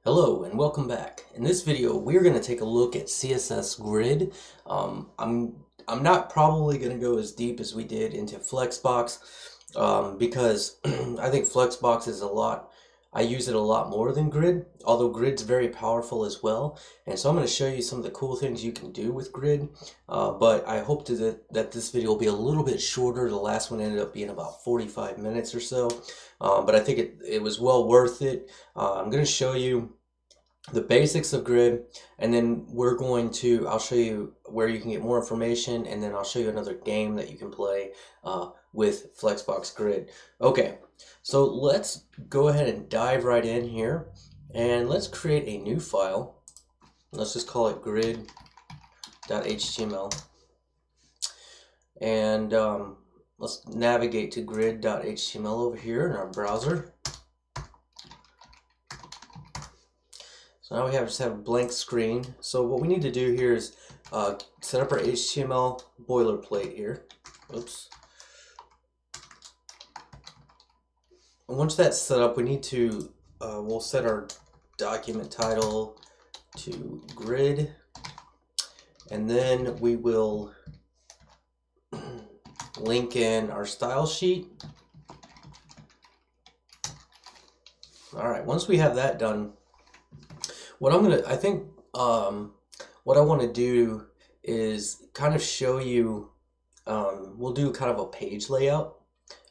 Hello and welcome back. In this video, we're going to take a look at CSS Grid. I'm not probably going to go as deep as we did into Flexbox because I think Flexbox is I use it a lot more than Grid, although Grid's very powerful as well. And so I'm going to show you some of the cool things you can do with Grid, but I hope that this video will be a little bit shorter. The last one ended up being about 45 minutes or so, but I think it was well worth it. I'm going to show you the basics of Grid, and then I'll show you where you can get more information, and then I'll show you another game that you can play with Flexbox Grid. Okay, so let's go ahead and dive right in here, and let's create a new file. Let's just call it grid.html, and let's navigate to grid.html over here in our browser. So now we just have a blank screen. So what we need to do here is set up our HTML boilerplate here. Oops. And once that's set up, we need to, we'll set our document title to grid. And then we will link in our style sheet. All right, once we have that done, what I want to do is kind of show you, we'll do kind of a page layout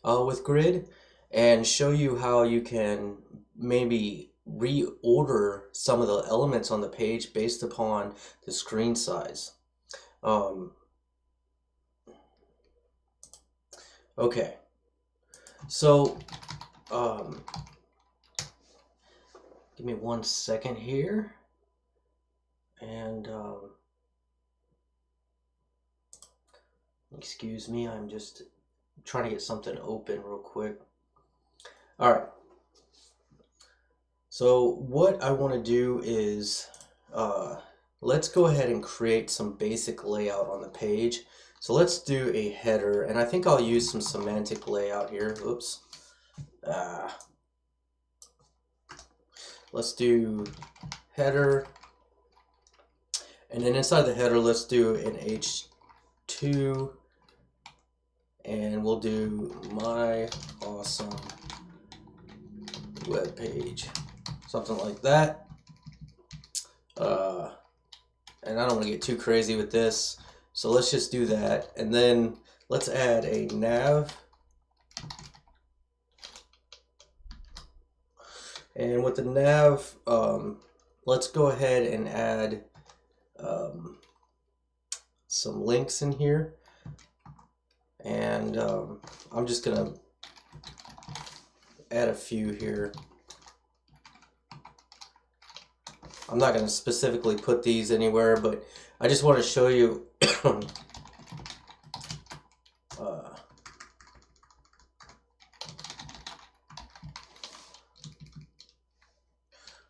with Grid and show you how you can maybe reorder some of the elements on the page based upon the screen size. Okay, so give me 1 second here, and excuse me, I'm just trying to get something open real quick. All right, so what I want to do is let's go ahead and create some basic layout on the page. So let's do a header, and I think I'll use some semantic layout here. Oops. Let's do header, and then inside the header let's do an H2, and we'll do my awesome web page, something like that. And I don't want to get too crazy with this, so let's just do that, and then let's add a nav. And with the nav, let's go ahead and add some links in here. And I'm just going to add a few here. I'm not going to specifically put these anywhere, but I just want to show you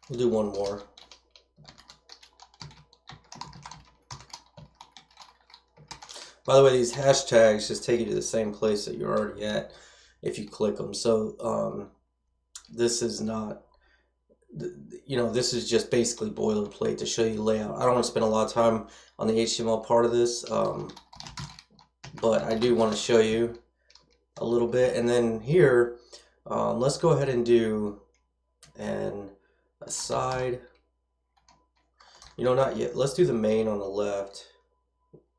we'll do one more. By the way, these hashtags just take you to the same place that you're already at if you click them. So this is not, this is just basically boilerplate to show you layout. I don't want to spend a lot of time on the HTML part of this, but I do want to show you a little bit. And then here, let's go ahead and do an aside. Not yet. Let's do the main on the left.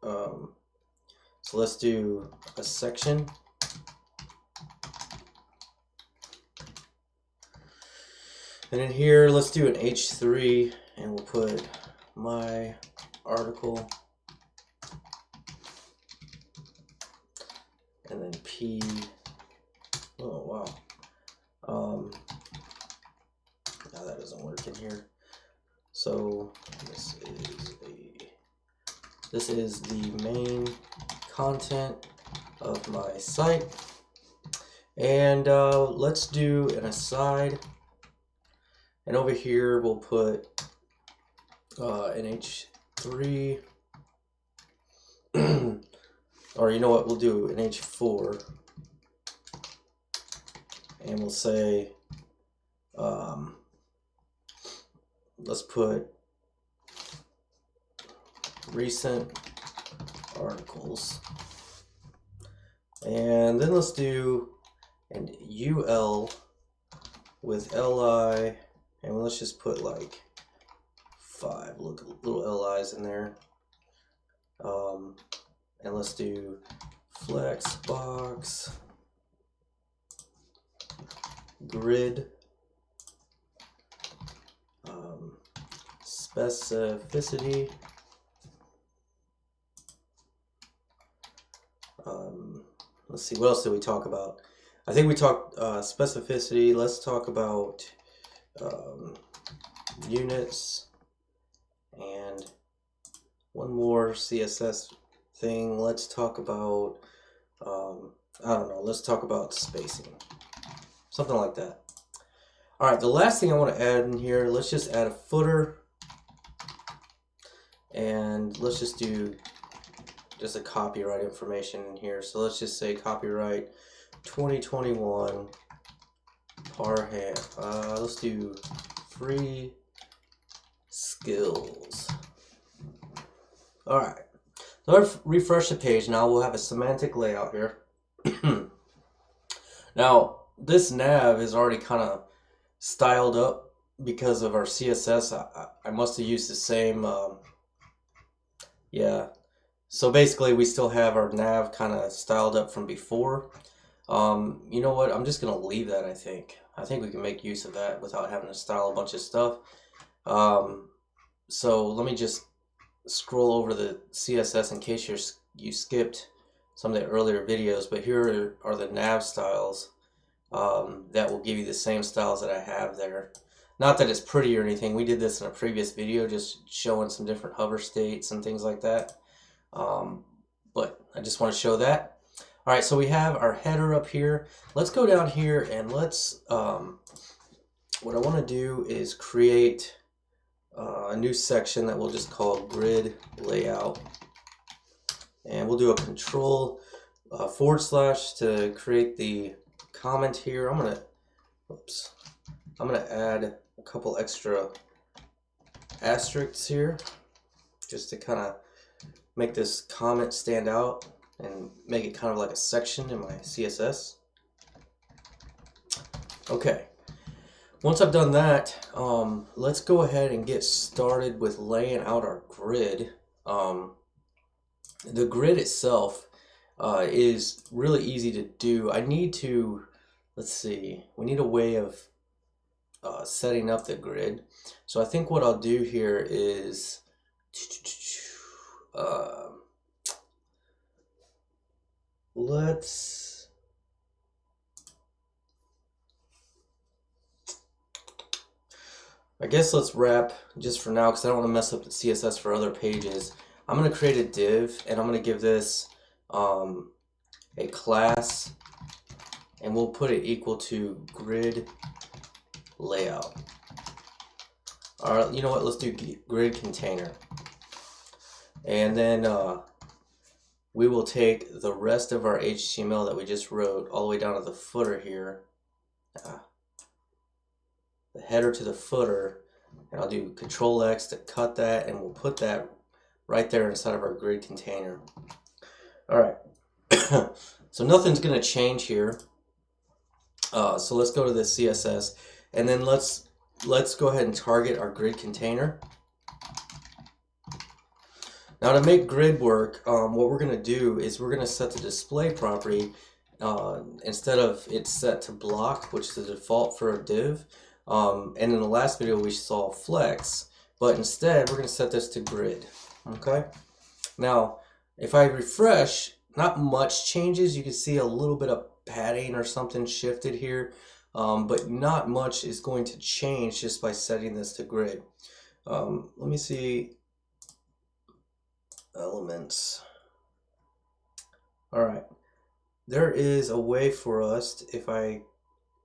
So let's do a section. And in here, let's do an H3, and we'll put my article, and then P. Oh wow. Now that doesn't work in here. So this is the main content of my site, and let's do an aside. And over here we'll put an H3, or you know what, we'll do an H4, and we'll say let's put recent articles, and then let's do an UL with LI, and let's just put like 5 little LIs in there. And let's do flexbox grid specificity. Let's see, what else did we talk about? I think we talked specificity. Let's talk about units, and one more CSS thing. Let's talk about I don't know, let's talk about spacing, something like that. All right, the last thing I want to add in here, let's just add a footer, and let's just do just a copyright information in here. So let's just say copyright 2021 Parham. Let's do free skills. All right, so I'll refresh the page. Now we'll have a semantic layout here. Now this nav is already kind of styled up because of our CSS. I must have used the same yeah, so basically we still have our nav kind of styled up from before. You know what, I'm just gonna leave that. I think we can make use of that without having to style a bunch of stuff. So let me just scroll over the CSS in case you skipped some of the earlier videos, but here are the nav styles that will give you the same styles that I have there. Not that it's pretty or anything. We did this in a previous video, just showing some different hover states and things like that. But I just want to show that. All right, so we have our header up here. Let's go down here and let's, what I want to do is create a new section that we'll just call grid layout. And we'll do a control / to create the comment here. I'm gonna add a couple extra asterisks here just to kind of make this comment stand out and make it kind of like a section in my CSS. Okay, once I've done that, let's go ahead and get started with laying out our grid. The grid itself is really easy to do. I need to, let's see, we need a way of setting up the grid. So I think what I'll do here is let's wrap just for now because I don't want to mess up the CSS for other pages. I'm going to create a div and I'm going to give this a class, and we'll put it equal to grid layout. All right, you know what, let's do grid container. And then we will take the rest of our HTML that we just wrote all the way down to the footer here, the header to the footer, and I'll do Control X to cut that, and we'll put that right there inside of our grid container. All right, so nothing's going to change here. So let's go to the CSS, and then let's go ahead and target our grid container. Now to make grid work, what we're going to do is we're going to set the display property, instead of it's set to block, which is the default for a div, and in the last video we saw flex, but instead we're going to set this to grid. Okay, now if I refresh, not much changes. You can see a little bit of padding or something shifted here, but not much is going to change just by setting this to grid. Let me see, elements. All right, there is a way for us to,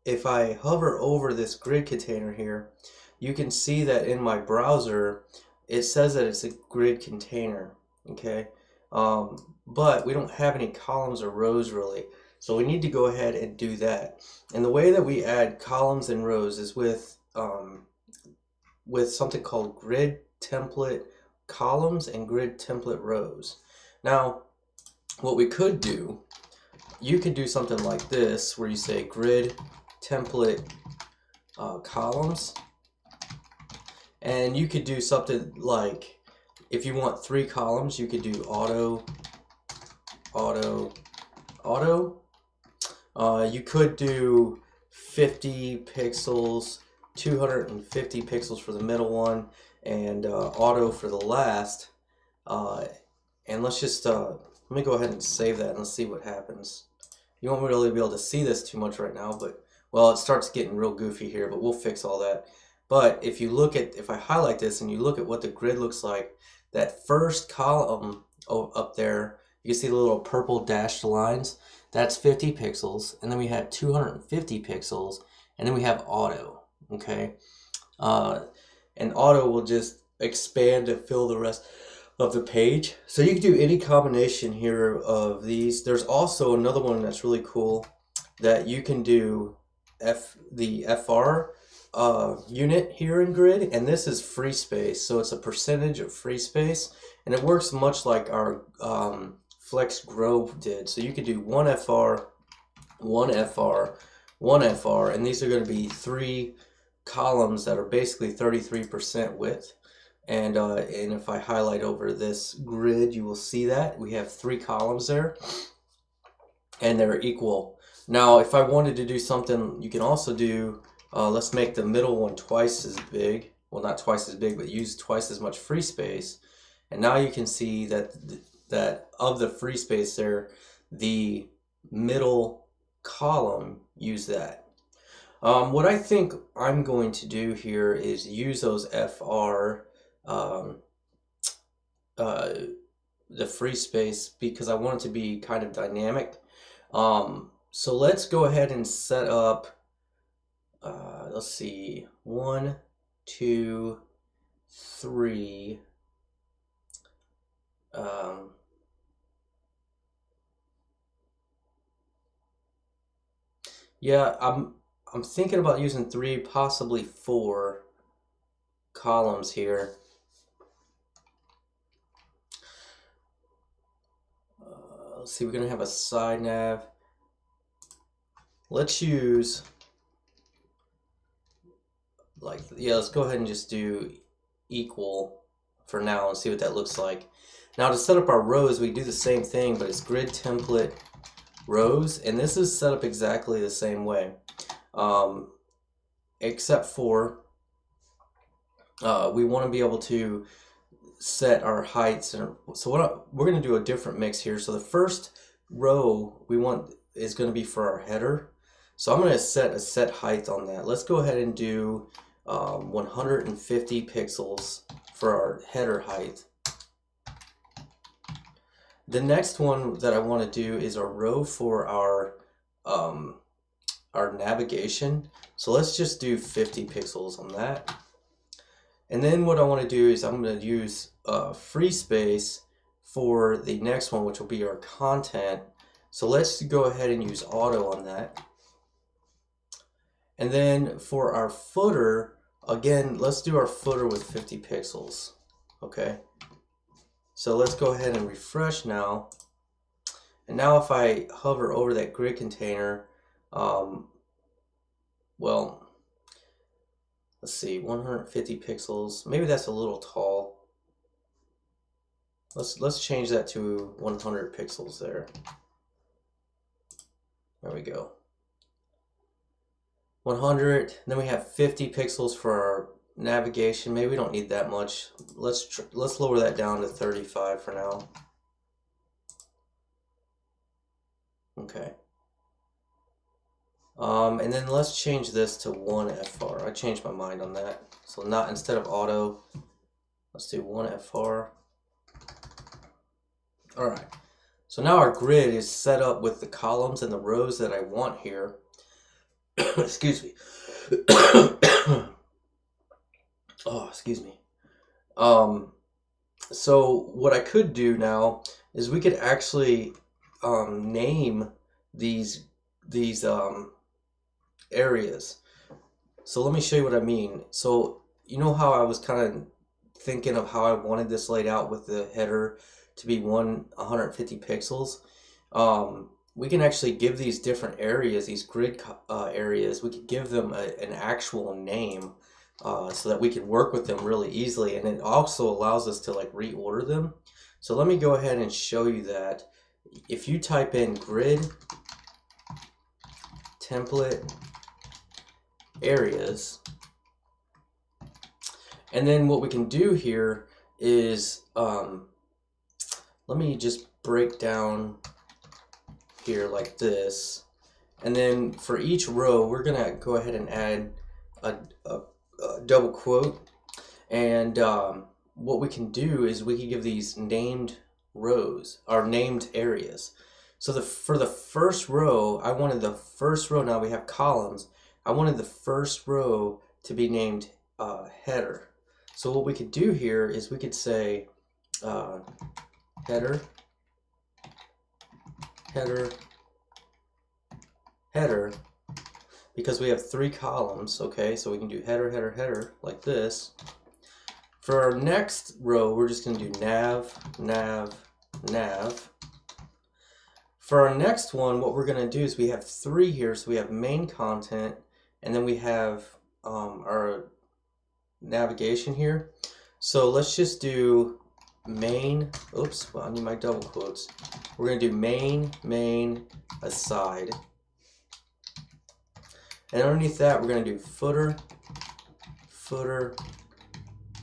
if I hover over this grid container here, you can see that in my browser it says that it's a grid container. Okay, but we don't have any columns or rows really, so we need to go ahead and do that. And the way that we add columns and rows is with with something called grid template columns and grid template rows. Now, what we could do, you could do something like this, where you say grid template columns, and you could do something like, if you want 3 columns, you could do auto, auto, auto. You could do 50 pixels, 250 pixels for the middle one, and auto for the last. And let's just let me go ahead and save that and let's see what happens. You won't really be able to see this too much right now, but well, it starts getting real goofy here, but we'll fix all that. But if you look at, if I highlight this and you look at what the grid looks like, that first column up there, you can see the little purple dashed lines. That's 50 pixels, and then we have 250 pixels, and then we have auto, okay? And auto will just expand and fill the rest of the page. So you can do any combination here of these. There's also another one that's really cool, that you can do the FR unit here in grid, and this is free space, so it's a percentage of free space, and it works much like our flex grow did. So you could do 1 FR, 1 FR, 1 FR, and these are going to be 3 columns that are basically 33% width. And if I highlight over this grid, you will see that we have 3 columns there, and they're equal. Now, if I wanted to do something, you can also do, let's make the middle one twice as big. Well, not twice as big, but use twice as much free space. And now you can see that that of the free space there, the middle column, use that. What I think I'm going to do here is use those FR, the free space, because I want it to be kind of dynamic. So let's go ahead and set up, let's see, 1, 2, 3. Yeah, I'm thinking about using 3, possibly 4 columns here. Let's see, we're gonna have a side nav. Let's use, like, yeah, let's go ahead and just do equal for now and see what that looks like. Now, to set up our rows, we do the same thing, but it's grid template rows, and this is set up exactly the same way, except for we want to be able to set our heights. And so we're going to do a different mix here. So the first row we want is going to be for our header. So I'm going to set a set height on that. Let's go ahead and do 150 pixels for our header height. The next one that I want to do is a row for our navigation. So let's just do 50 pixels on that. And then what I want to do is I'm going to use free space for the next one, which will be our content. So let's go ahead and use auto on that. And then for our footer, again, let's do our footer with 50 pixels. Okay. So let's go ahead and refresh now. And now if I hover over that grid container, well, let's see, 150 pixels. Maybe that's a little tall. Let's change that to 100 pixels there. There we go. 100. Then we have 50 pixels for our navigation. Maybe we don't need that much. Let's lower that down to 35 for now. Okay. And then let's change this to 1 FR. I changed my mind on that. So not, instead of auto, let's do 1 FR. All right. So now our grid is set up with the columns and the rows that I want here. Excuse me. Oh, excuse me. So what I could do now is we could actually name these areas. So let me show you what I mean. So you know how I was kind of thinking of how I wanted this laid out with the header to be 150 pixels. We can actually give these different areas, these grid areas, we could give them an actual name so that we can work with them really easily, and it also allows us to like reorder them. So let me go ahead and show you that. If you type in grid template areas, and then what we can do here is, let me just break down here like this. And then for each row, we're gonna go ahead and add a double quote. And what we can do is we can give these named rows, or named areas. So for the first row, I wanted the first row, now we have columns, I wanted the first row to be named header. So what we could do here is we could say header, header, header, because we have 3 columns, okay? So we can do header, header, header, like this. For our next row, we're just going to do nav, nav, nav. For our next one, what we're going to do is we have 3 here, so we have main content, and then we have our navigation here. So let's just do main, oops, well, I need my double quotes. We're going to do main, aside. And underneath that, we're going to do footer, footer,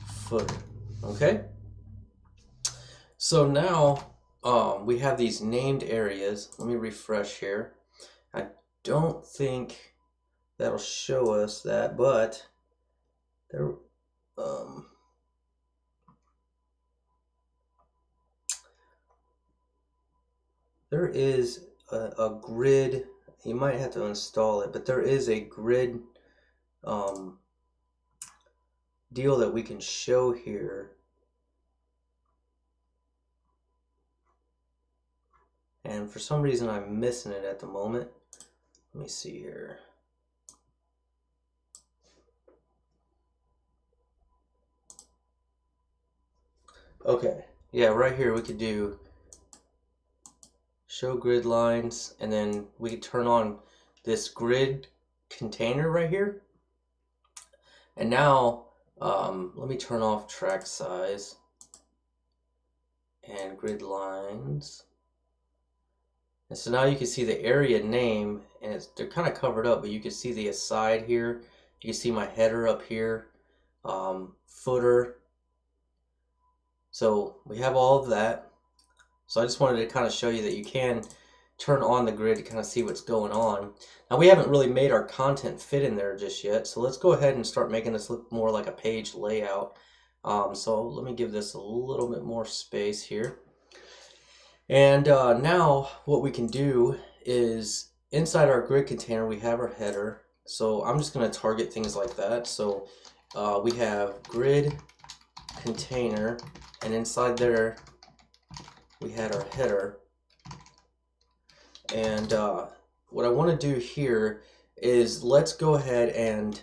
footer. Okay? So now we have these named areas. Let me refresh here. I don't think that'll show us that, but there, there is a grid. You might have to install it, but there is a grid deal that we can show here. And for some reason I'm missing it at the moment. Let me see here. Okay, yeah, right here we could do show grid lines, and then we could turn on this grid container right here. And now let me turn off track size and grid lines. And so now you can see the area name, and they're kind of covered up, but you can see the aside here. You can see my header up here, footer. So we have all of that. So I just wanted to kind of show you that you can turn on the grid to kind of see what's going on. Now we haven't really made our content fit in there just yet, so let's go ahead and start making this look more like a page layout. So let me give this a little bit more space here. And now what we can do is inside our grid container we have our header. So I'm just going to target things like that. So we have grid container, and inside there we had our header. And what I want to do here is let's go ahead and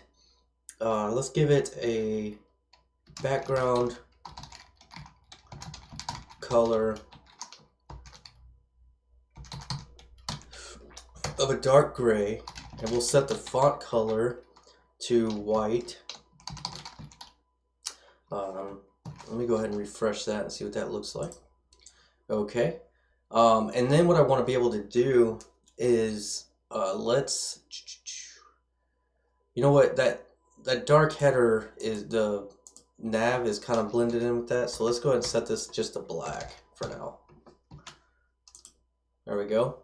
let's give it a background color of a dark gray, and we'll set the font color to white. Let me go ahead and refresh that and see what that looks like. Okay, and then what I want to be able to do is let's, you know what, that dark header is, the nav is kind of blended in with that, so let's go ahead and set this just to black for now. There we go.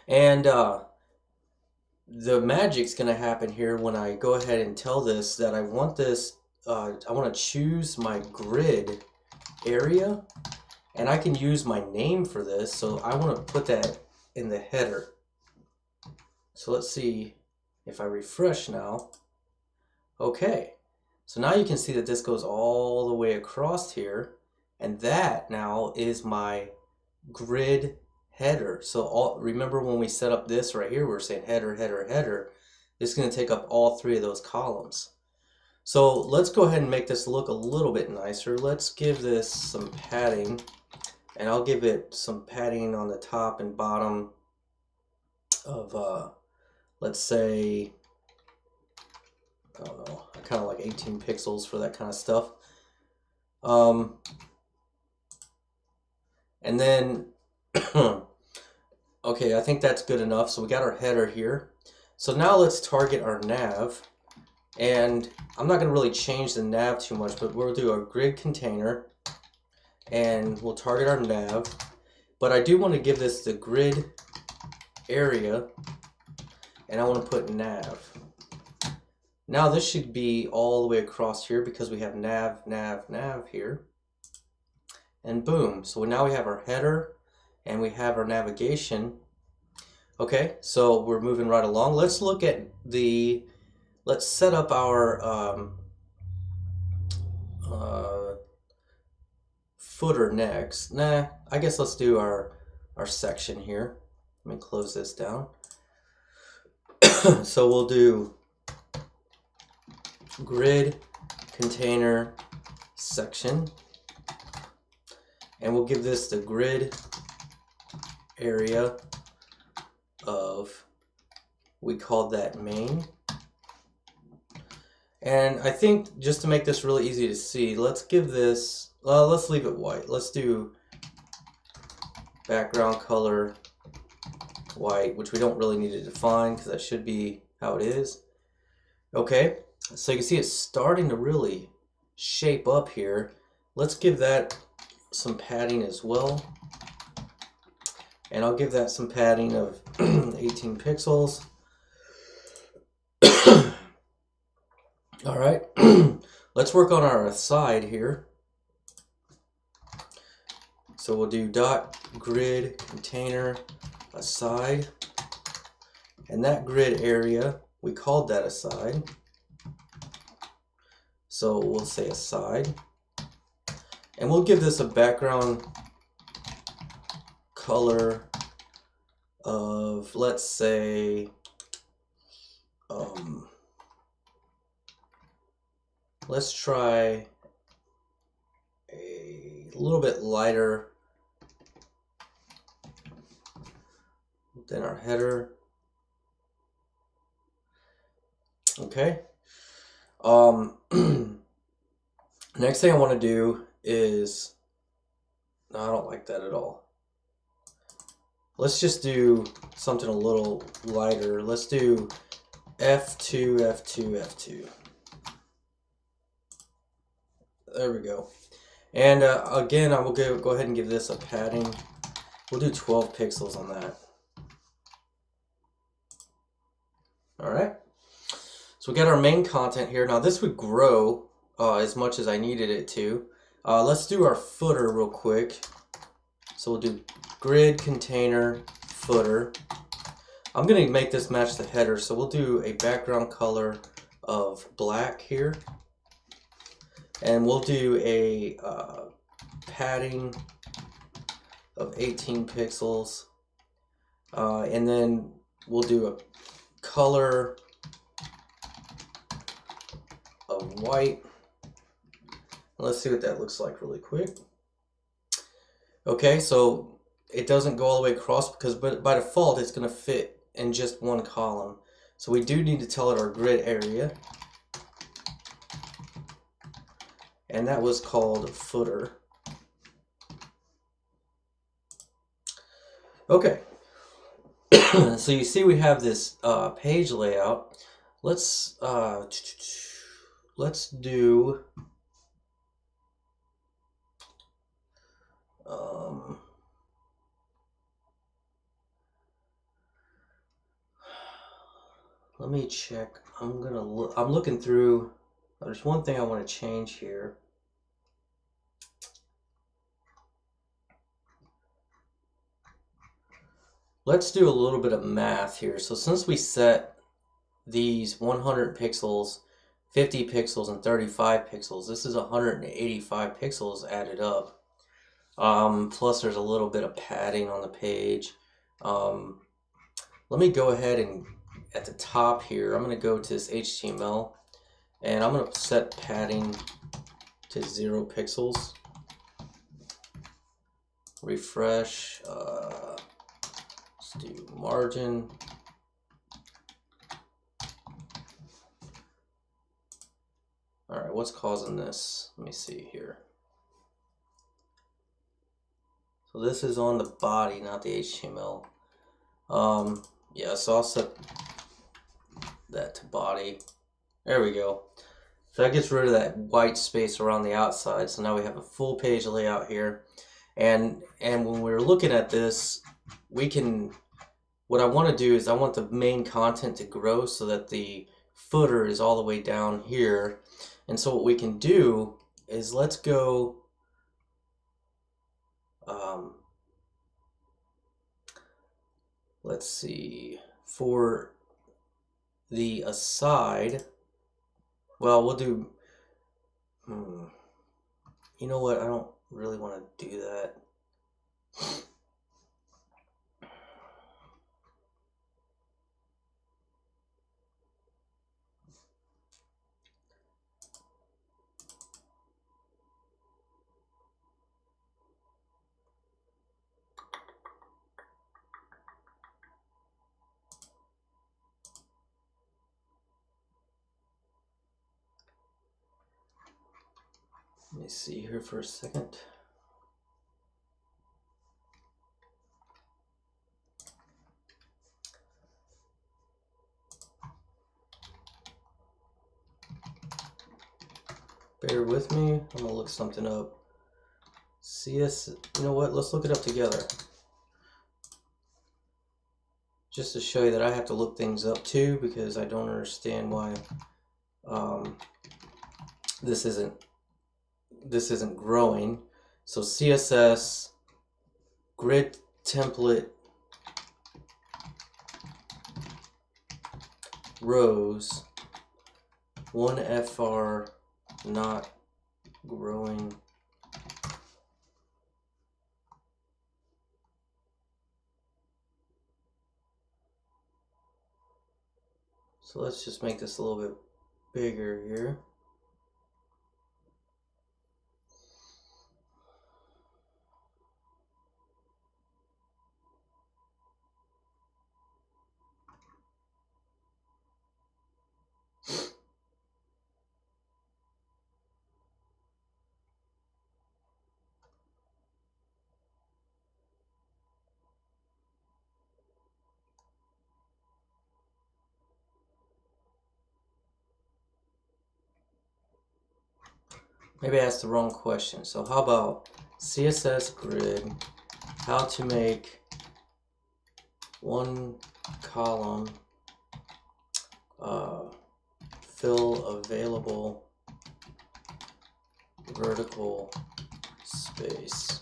And the magic's gonna happen here when I go ahead and tell this that I want this, I want to choose my grid area, and I can use my name for this, so I want to put that in the header. So let's see if I refresh now. Okay, so now you can see that this goes all the way across here, and that now is my grid header. So remember when we set up this right here, we're saying header, header, header. This is going to take up all 3 of those columns. So let's go ahead and make this look a little bit nicer. Let's give this some padding, and I'll give it some padding on the top and bottom of, let's say, I don't know, I kind of like 18 pixels for that kind of stuff. And then, okay, I think that's good enough. So we got our header here. So now let's target our nav. And I'm not going to really change the nav too much, but we'll do a grid container and we'll target our nav. But I do want to give this the grid area, and I want to put nav. Now this should be all the way across here because we have nav, nav, nav here. And boom, so now we have our header and we have our navigation. Okay, so we're moving right along. Let's look at let's set up our footer next. Nah, I guess let's do our section here. Let me close this down. So we'll do grid container section, and we'll give this the grid area of, we called that main. And I think just to make this really easy to see, let's give this, let's leave it white. Let's do background color white, which we don't really need to define because that should be how it is. Okay, so you can see it's starting to really shape up here. Let's give that some padding as well. And I'll give that some padding of 18 pixels. All right, let's work on our aside here. So we'll do dot grid container aside, and that grid area, we called that aside. So we'll say aside, and we'll give this a background color of, let's say, let's try a little bit lighter than our header. Okay. Next thing I want to do is, no, I don't like that at all. Let's just do something a little lighter. Let's do F2, F2, F2. There we go. And again, I will go ahead and give this a padding. We'll do 12 pixels on that. All right. So we got our main content here. Now this would grow as much as I needed it to. Let's do our footer real quick. So we'll do grid container footer. I'm going to make this match the header, so we'll do a background color of black here. And we'll do a padding of 18 pixels. And then we'll do a color of white. Let's see what that looks like really quick. Okay, so it doesn't go all the way across because by default it's going to fit in just one column. So we do need to tell it our grid area. And that was called footer. Okay, so you see we have this page layout. Let's do let me check. I'm looking through. There's one thing I want to change here. Let's do a little bit of math here. So since we set these 100 pixels, 50 pixels, and 35 pixels, this is 185 pixels added up. Plus there's a little bit of padding on the page. Let me go ahead and at the top here, I'm going to go to this HTML, And I'm going to set padding to 0 pixels. Refresh. Let's do margin. All right, what's causing this? Let me see here. So this is on the body, not the HTML. Yeah, so I'll set that to body. There we go. So that gets rid of that white space around the outside. So now we have a full page layout here. And when we're looking at this, we can, what I want to do is I want the main content to grow so that the footer is all the way down here. And so what we can do is let's go, let's see, for the aside, well, we'll do, you know what, I don't really want to do that. Let me see here for a second. Bear with me, I'm gonna look something up. You know what, let's look it up together. Just to show you that I have to look things up too, because I don't understand why this isn't growing. So CSS grid template rows 1FR not growing. So let's just make this a little bit bigger here. Maybe I asked the wrong question. So how about CSS grid, how to make one column fill available vertical space.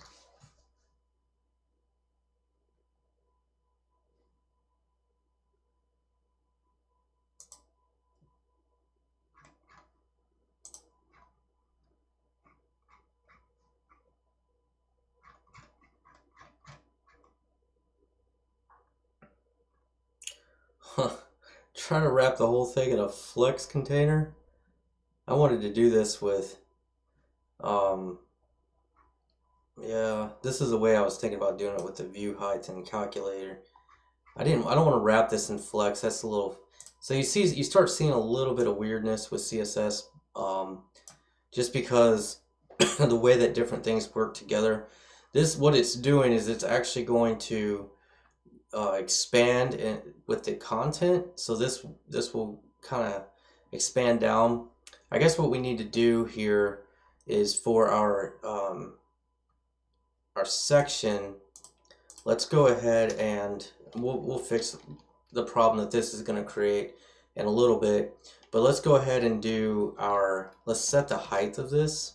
Trying to wrap the whole thing in a Flex container. I wanted to do this with, yeah, this is the way I was thinking about doing it with the view height and calculator. I don't want to wrap this in Flex. That's a little, so you start seeing a little bit of weirdness with CSS, just because the way that different things work together. What it's doing is it's actually going to expand with the content. So this will kind of expand down. I guess what we need to do here is for our section, let's go ahead and we'll fix the problem that this is going to create in a little bit. But let's go ahead and do let's set the height of this.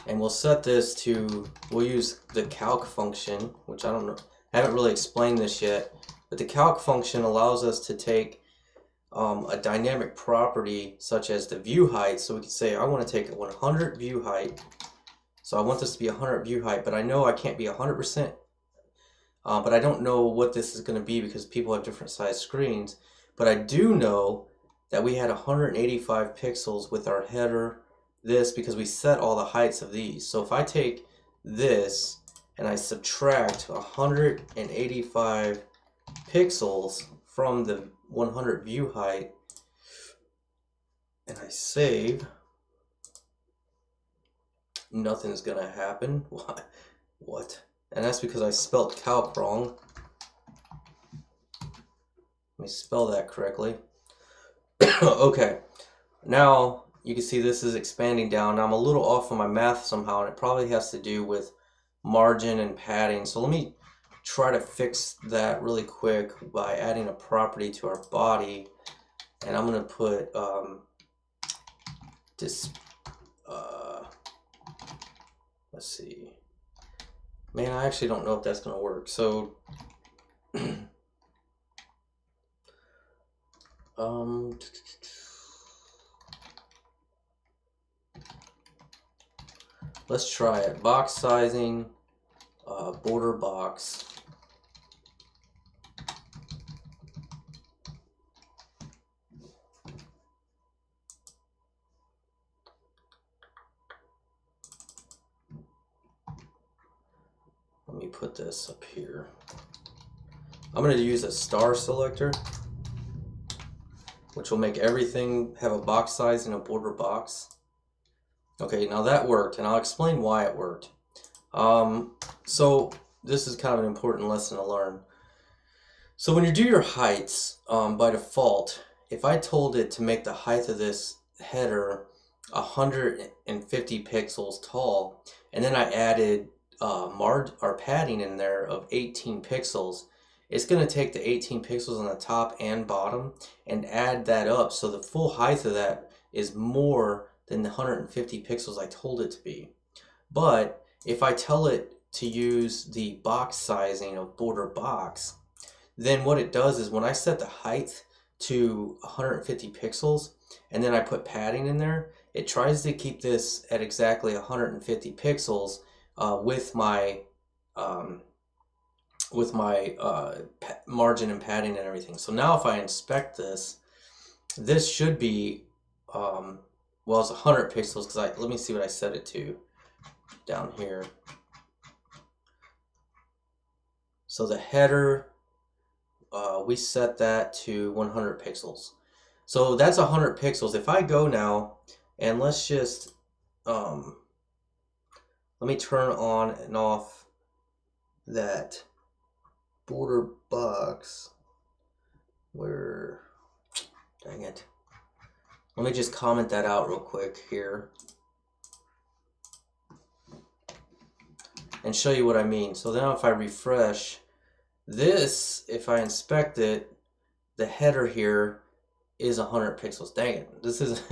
And we'll set this to, we'll use the calc function, which I don't know, I haven't really explained this yet, but the calc function allows us to take a dynamic property such as the view height. So we can say, I want to take 100 view height. So I want this to be 100 view height, but I know I can't be 100%, but I don't know what this is going to be because people have different size screens. But I do know that we had 185 pixels with our header, this, because we set all the heights of these. So if I take this and I subtract 185 pixels from the 100 view height and I save, nothing's gonna happen. What? And that's because I spelled calc wrong. Let me spell that correctly. Okay, now you can see this is expanding down. Now I'm a little off on my math somehow, and it probably has to do with margin and padding. So let me try to fix that really quick by adding a property to our body. And I'm going to put this, let's see. Man, I actually don't know if that's going to work. So, let's try it. Box sizing, border box. Let me put this up here. I'm going to use a star selector, which will make everything have a box size and a border box. Okay, now that worked, and I'll explain why it worked. So this is kind of an important lesson to learn. So when you do your heights, by default, if I told it to make the height of this header 150 pixels tall, and then I added padding in there of 18 pixels, it's going to take the 18 pixels on the top and bottom and add that up, so the full height of that is more than the 150 pixels I told it to be. But if I tell it to use the box sizing of border box, then what it does is when I set the height to 150 pixels and then I put padding in there, it tries to keep this at exactly 150 pixels with my margin and padding and everything. So now if I inspect this, this should be well, it's 100 pixels because let me see what I set it to down here. So the header, we set that to 100 pixels. So that's 100 pixels. If I go now and let's just let me turn on and off that border box. Where, dang it. Let me just comment that out real quick here and show you what I mean. So now if I refresh this, if I inspect it, the header here is 100 pixels. Dang it. This is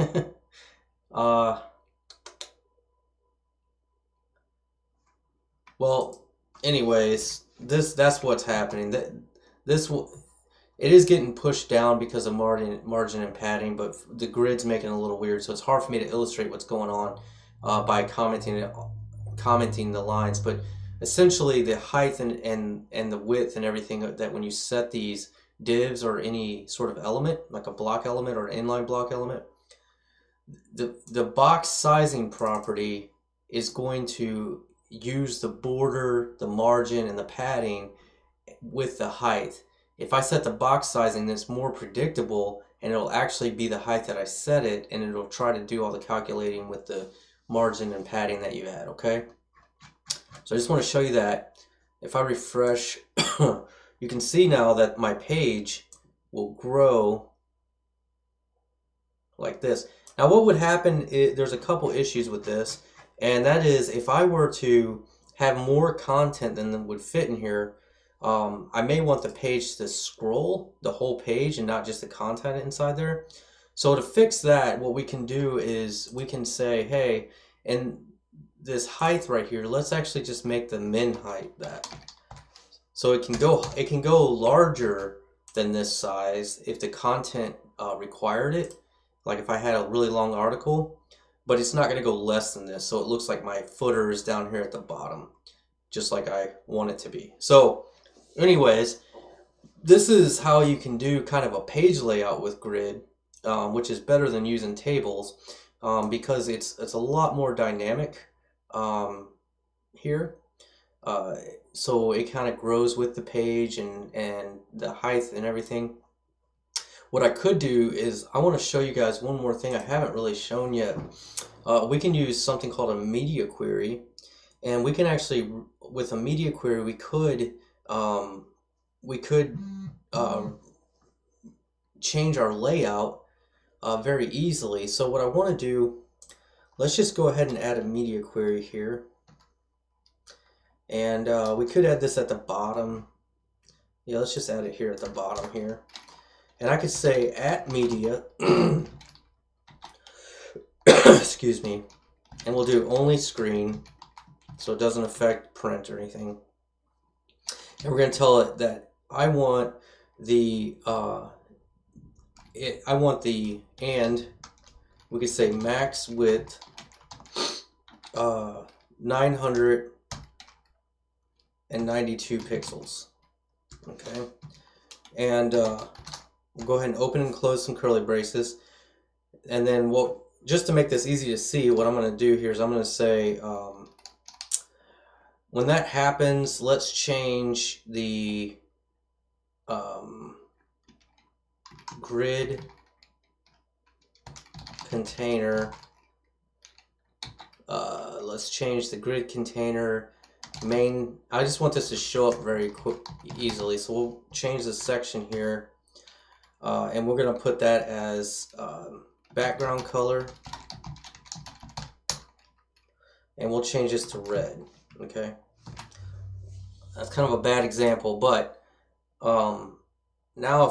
well, anyways, that's what's happening. It is getting pushed down because of margin and padding, but the grid's making it a little weird, so it's hard for me to illustrate what's going on by commenting the lines. But essentially, the height and the width and everything, that when you set these divs or any sort of element, like a block element or an inline block element, the box sizing property is going to use the border, the margin, and the padding with the height. If I set the box sizing, it's more predictable, and it'll actually be the height that I set it, and it'll try to do all the calculating with the margin and padding that you add, okay? So I just want to show you that. If I refresh, you can see now that my page will grow like this. Now what would happen is, there's a couple issues with this, and that is if I were to have more content than would fit in here, I may want the page to scroll the whole page and not just the content inside there. So to fix that, what we can do is we can say, hey, and this height right here, let's actually just make the min height that. So it can go larger than this size if the content required it. Like if I had a really long article, but it's not going to go less than this. So it looks like my footer is down here at the bottom, just like I want it to be. So anyways, this is how you can do kind of a page layout with grid. which is better than using tables, because it's a lot more dynamic here. So it kind of grows with the page and the height and everything. What I could do is I want to show you guys one more thing I haven't really shown yet. We can use something called a media query, and we can actually, with a media query, we could change our layout very easily. So what I want to do, let's just go ahead and add a media query here. And we could add this at the bottom. Yeah, let's just add it here at the bottom here. And I could say at media, excuse me, and we'll do only screen, so it doesn't affect print or anything. And we're going to tell it that I want the, and we could say max width 992 pixels. Okay, and we'll go ahead and open and close some curly braces, and then just to make this easy to see, what I'm going to do here is I'm going to say when that happens, let's change the grid container. Let's change the grid container main. I just want this to show up very easily, so we'll change the section here, and we're going to put that as background color, and we'll change this to red. Okay, that's kind of a bad example, but now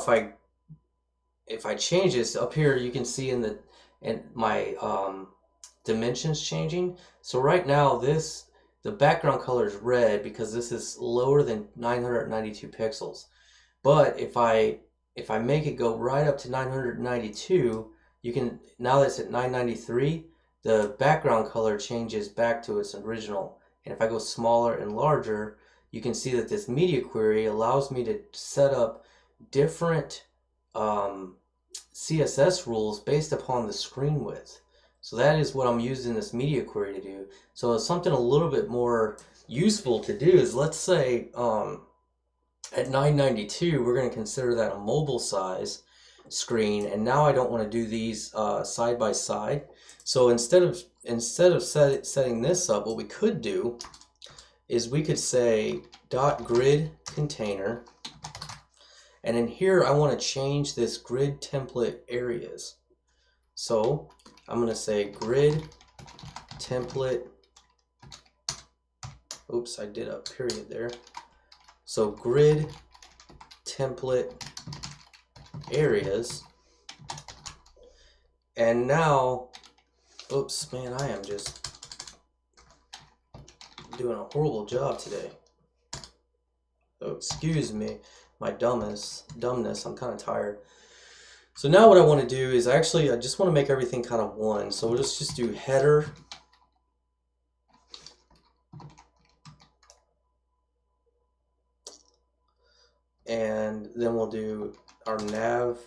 if I change this up here, you can see in my dimensions changing. So right now the background color is red because this is lower than 992 pixels. But if I make it go right up to 992, you can, now that it's at 993, the background color changes back to its original. And if I go smaller and larger, you can see that this media query allows me to set up different CSS rules based upon the screen width. So that is what I'm using this media query to do. So something a little bit more useful to do is, let's say at 992, we're going to consider that a mobile size screen, and now I don't want to do these side by side. So instead of setting this up, what we could do is we could say .grid container, and in here I want to change this grid template areas. So I'm going to say grid template, oops, I did a period there. So grid template areas, and now, oops, man, I am just doing a horrible job today. So excuse me, my dumbness, I'm kind of tired. So now what I want to do is I just want to make everything kind of one. So we'll just do header, and then we'll do our nav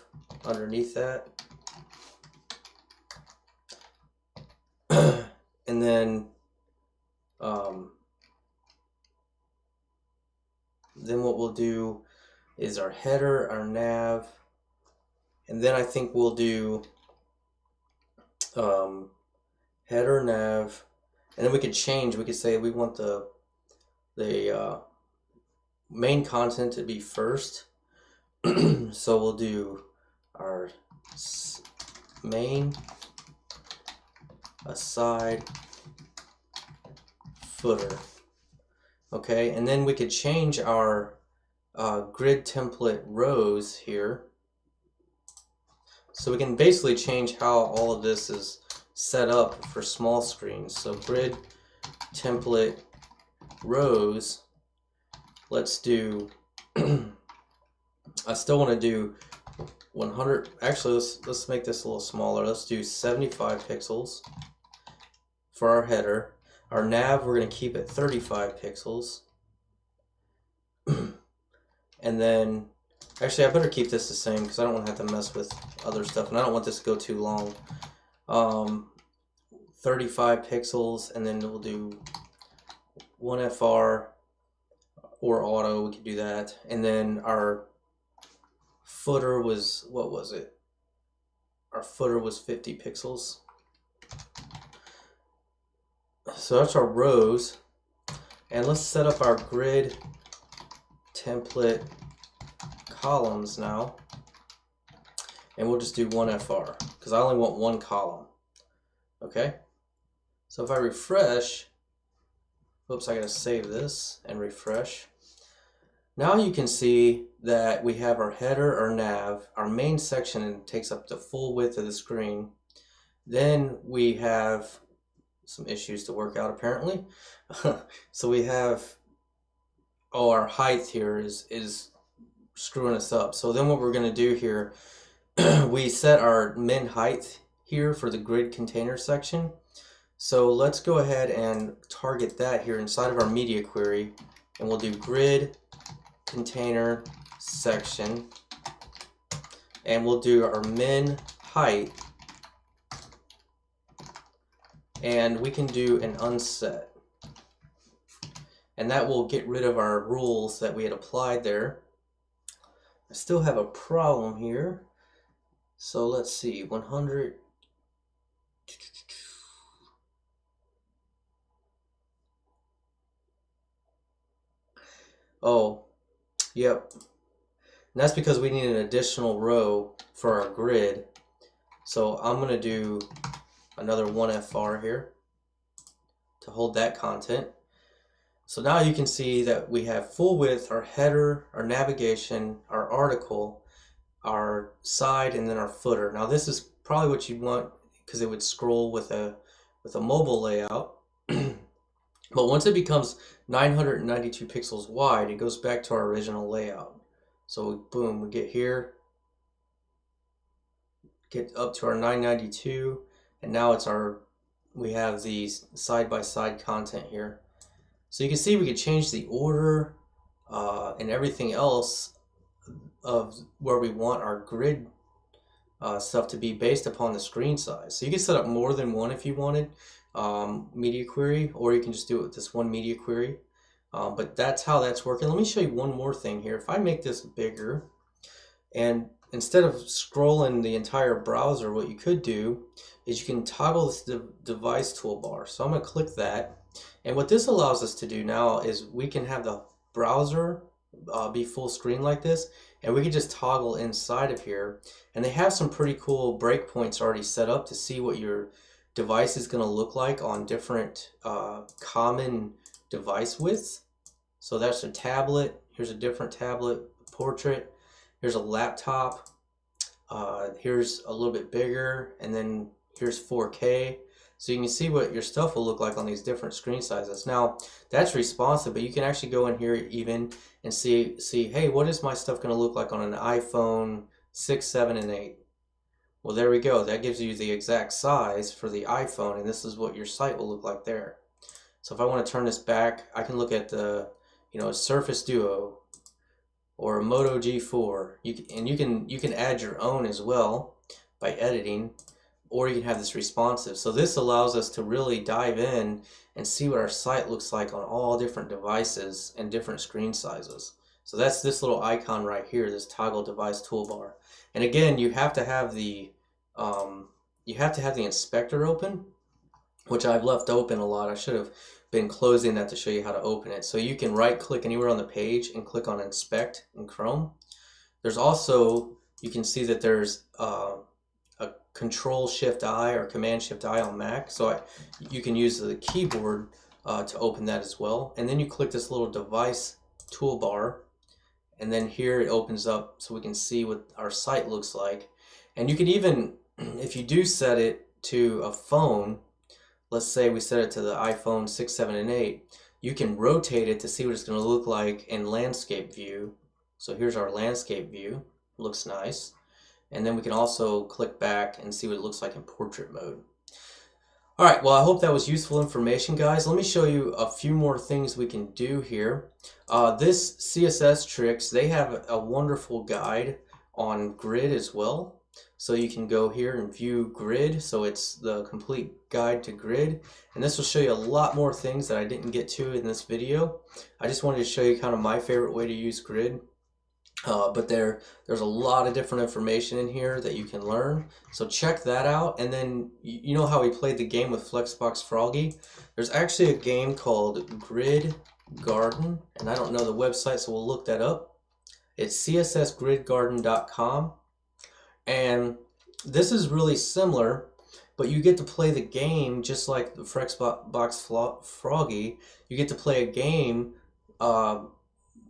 underneath that. And then what we'll do is our header, our nav, and then I think we'll do header, nav, and then we could change. We could say we want the main content to be first. So we'll do our main, aside, footer. Okay, and then we could change our grid template rows here. So we can basically change how all of this is set up for small screens. So grid template rows, let's do I still want to do 100. Actually, let's make this a little smaller. Let's do 75 pixels for our header. Our nav, we're going to keep it 35 pixels. And then Actually, I better keep this the same because I don't want to have to mess with other stuff, and I don't want this to go too long. 35 pixels, and then we'll do 1FR or auto. We can do that, and then our footer was, what was it? Our footer was 50 pixels. So that's our rows, and let's set up our grid template columns now, and we'll just do 1FR because I only want one column. Okay, so if I refresh, oops, I gotta save this and refresh. Now you can see that we have our header, our nav, our main section takes up the full width of the screen. Then we have some issues to work out apparently. So we have, oh, our height here is screwing us up. So then what we're gonna do here, we set our min height here for the grid container section. So let's go ahead and target that here inside of our media query, and we'll do grid container section, and we'll do our min height, and we can do an unset, and that will get rid of our rules that we had applied there. I still have a problem here, so let's see, 100. Oh, yep. And that's because we need an additional row for our grid. So I'm going to do another 1FR here to hold that content. So now you can see that we have full width, our header, our navigation, our article, our side, and then our footer. Now this is probably what you'd want because it would scroll with a mobile layout. But once it becomes 992 pixels wide, it goes back to our original layout. So boom, we get here, get up to our 992, and now it's our, we have these side-by-side content here. So you can see we could change the order and everything else of where we want our grid stuff to be based upon the screen size. So you can set up more than one if you wanted, media query, or you can just do it with this one media query. But that's how that's working. Let me show you one more thing here. If I make this bigger, and instead of scrolling the entire browser, what you could do is you can toggle this device toolbar. So I'm going to click that. And what this allows us to do now is we can have the browser be full screen like this, and we can just toggle inside of here. And they have some pretty cool breakpoints already set up to see what your device is going to look like on different common device widths. So that's a tablet. Here's a different tablet, portrait. Here's a laptop. Here's a little bit bigger, and then here's 4K. So you can see what your stuff will look like on these different screen sizes. Now that's responsive, but you can actually go in here even and see, hey, what is my stuff going to look like on an iPhone 6, 7, and 8? Well, there we go. That gives you the exact size for the iPhone, and this is what your site will look like there. So if I want to turn this back, I can look at the, Surface Duo or a Moto G4. You can add your own as well by editing, or you can have this responsive. So this allows us to really dive in and see what our site looks like on all different devices and different screen sizes. So that's this little icon right here, this toggle device toolbar. And again, you have to have the inspector open, which I've left open a lot. I should have been closing that to show you how to open it. So you can right click anywhere on the page and click on inspect in Chrome. There's also, you can see that there's a Control Shift I or Command Shift I on Mac. So you can use the keyboard to open that as well. And then you click this little device toolbar, and then here it opens up so we can see what our site looks like. And you can even, if you do set it to a phone, let's say we set it to the iPhone 6, 7, and 8, you can rotate it to see what it's going to look like in landscape view. So here's our landscape view. Looks nice. And then we can also click back and see what it looks like in portrait mode. All right, well, I hope that was useful information, guys. Let me show you a few more things we can do here. This CSS Tricks, they have a wonderful guide on grid as well. So you can go here and view grid. So it's the complete guide to grid. And this will show you a lot more things that I didn't get to in this video. I just wanted to show you kind of my favorite way to use grid. But there's a lot of different information in here that you can learn. So check that out. And then you know how we played the game with Flexbox Froggy? There's actually a game called Grid Garden, and I don't know the website, so we'll look that up. It's cssgridgarden.com, and this is really similar, but you get to play the game just like the Flexbox Froggy. You get to play a game.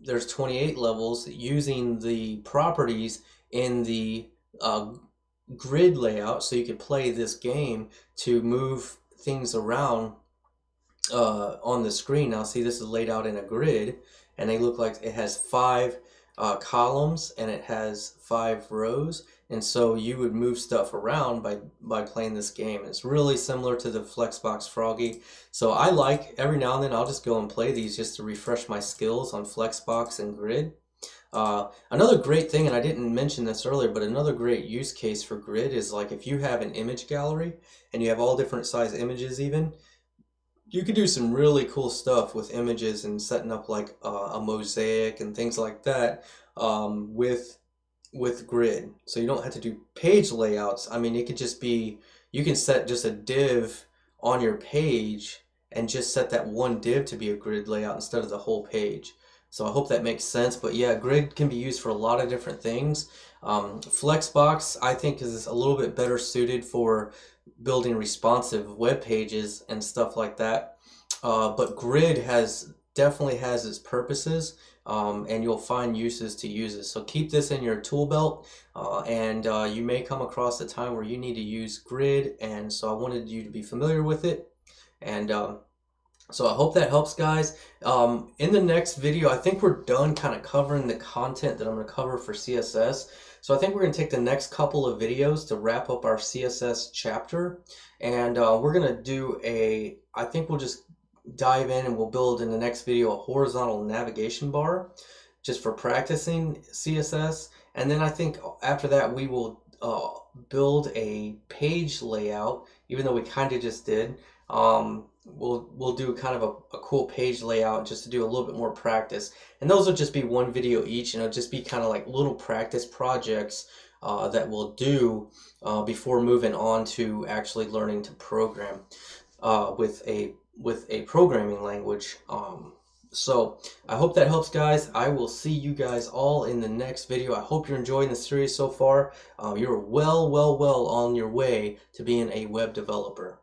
There's 28 levels using the properties in the grid layout, so you could play this game to move things around on the screen. Now see, this is laid out in a grid, and they look like it has 5 columns and it has 5 rows, and so you would move stuff around by playing this game. It's really similar to the Flexbox Froggy. So I like, every now and then I'll just go and play these just to refresh my skills on Flexbox and grid. Another great thing, and I didn't mention this earlier, but another great use case for grid is like if you have an image gallery and you have all different size images even, you could do some really cool stuff with images and setting up like a mosaic and things like that with grid. So you don't have to do page layouts. I mean, it could just be, you can set just a div on your page and just set that one div to be a grid layout instead of the whole page. So I hope that makes sense. But yeah, grid can be used for a lot of different things. Flexbox, I think, is a little bit better suited for building responsive web pages and stuff like that. But grid definitely has its purposes, and you'll find uses to use it. So keep this in your tool belt, and you may come across a time where you need to use grid, and so I wanted you to be familiar with it. And so I hope that helps, guys. In the next video, I think we're done kind of covering the content that I'm going to cover for CSS. So I think we're going to take the next couple of videos to wrap up our CSS chapter. And we're going to do I think we'll just dive in and we'll build in the next video a horizontal navigation bar just for practicing CSS. And then I think after that we will build a page layout, even though we kind of just did. We'll do kind of a cool page layout just to do a little bit more practice, and those will just be one video each, and it'll just be kind of like little practice projects that we'll do before moving on to actually learning to program with a programming language. So I hope that helps, guys. I will see you guys all in the next video. I hope you're enjoying the series so far. You're well on your way to being a web developer.